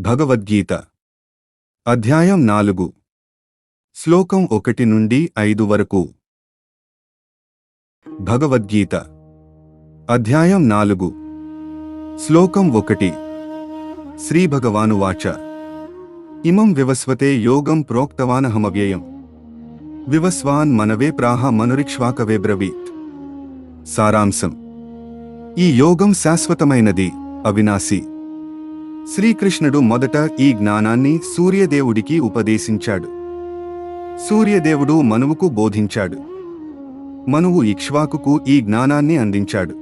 భగవద్గీత అధ్యాయం 4 శ్లోకం 1 నుండి 5 వరకు. భగవద్గీత అధ్యాయం 4 శ్లోకం 1. శ్రీ భగవానువాచ ఇమం వివస్వతే యోగం ప్రోక్తవానహమవ్యయం వివస్వాన్ మనవే ప్రాహ మనురిక్ష్వాకవే బ్రవీత్. సారాంశం: ఈ యోగం శాశ్వతమైనది, అవినాశి. శ్రీకృష్ణుడు మొదట ఈ జ్ఞానాన్ని సూర్యదేవుడికి ఉపదేశించాడు. సూర్యదేవుడు మనువుకు బోధించాడు. మనువు ఇక్ష్వాకుకు ఈ జ్ఞానాన్ని అందించాడు.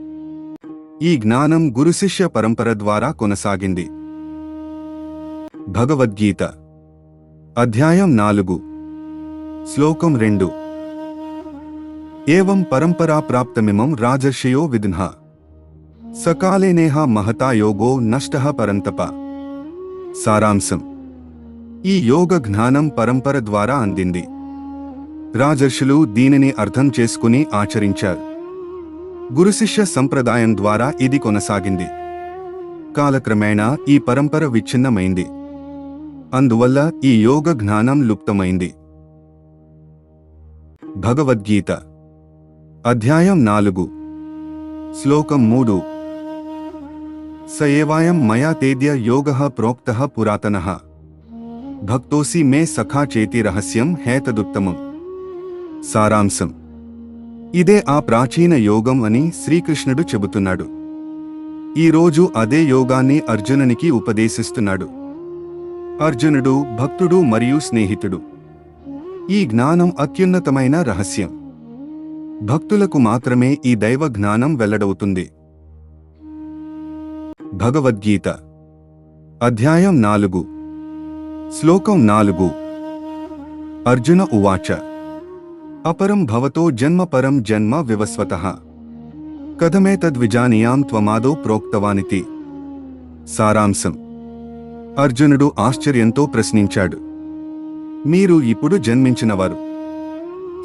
ఈ జ్ఞానం గురుశిష్య పరంపర ద్వారా కొనసాగింది. భగవద్గీత అధ్యాయం 4 శ్లోకం 2. ఏవం పరంపరా ప్రాప్తమిమం రాజర్షయో విదున్హ సకాలేనేహ మహతా యోగో నష్టః పరంతప. సారాంశం: ఈ యోగ జ్ఞానం పరంపర ద్వారా అందింది. రాజర్షులు దీనిని అర్థం చేసుకుని ఆచరించారు. గురుశిష్య సంప్రదాయం ద్వారా ఇది కొనసాగింది. కాలక్రమేణా ఈ పరంపర విచ్ఛిన్నమైంది. అందువల్ల ఈ యోగ జ్ఞానం లుప్తమైంది. భగవద్గీత అధ్యాయం 4 శ్లోకం 3. స ఏవాయం మయా తేద్య యోగః ప్రోక్తః పురాతనః భక్తోసి మే సఖా చేతి రహస్యం హేతదుత్తమం. సారాంశం: ఇదే ఆ ప్రాచీన యోగం అని శ్రీకృష్ణుడు చెబుతున్నాడు. ఈరోజు అదే యోగాన్ని అర్జునునికి ఉపదేశిస్తున్నాడు. అర్జునుడు భక్తుడు మరియు స్నేహితుడు. ఈ జ్ఞానం అత్యున్నతమైన రహస్యం. భక్తులకు మాత్రమే ఈ దైవ జ్ఞానం వెల్లడవుతుంది. భగవద్గీత అధ్యాయం 4 శ్లోకం 4. అర్జున ఉవాచ అపరం భవతో జన్మ పరం జన్మ వివస్వతః కథమేతద్విజానీయాం త్వమాదో ప్రోక్తవానితి. సారాంశం: అర్జునుడు ఆశ్చర్యంతో ప్రశ్నించాడు. మీరు ఇప్పుడు జన్మించినవారు.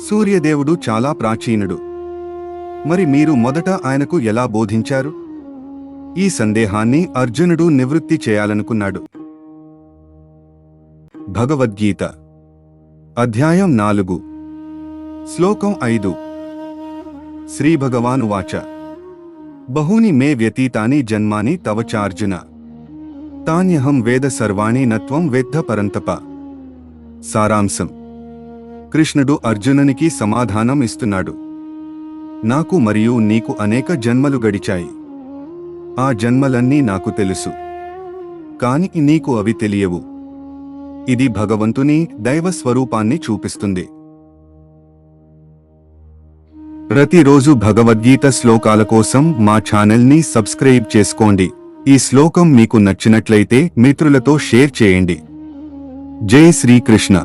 సూర్యదేవుడు చాలా ప్రాచీనుడు. మరి మీరు మొదట ఆయనకు ఎలా బోధించారు? ఈ సందేహాన్ని అర్జునుడు నివృత్తి చేయాలనుకున్నాడు. భగవద్గీత అధ్యాయం 4 శ్లోకం 5. శ్రీ భగవానువాచ బహూని మే వ్యతీతాని జన్మాని తవ చార్జున తాన్యహం వేద సర్వాణి నత్వం వేద్ధ పరంతప. సారాంశం: కృష్ణుడు అర్జునునికి సమాధానం ఇస్తున్నాడు. నాకు మరియు నీకు అనేక జన్మలు గడిచాయి. ఆ జన్మలన్నీ నాకు తెలుసు, కాని నీకు అవి తెలియవు. ఇది భగవంతుని దైవ స్వరూపాన్ని చూపిస్తుంది. ప్రతిరోజు భగవద్గీత శ్లోకాల కోసం మా ఛానల్ని సబ్స్క్రైబ్ చేసుకోండి. ఈ శ్లోకం మీకు నచ్చినట్లయితే మిత్రులతో షేర్ చేయండి. జై శ్రీకృష్ణ.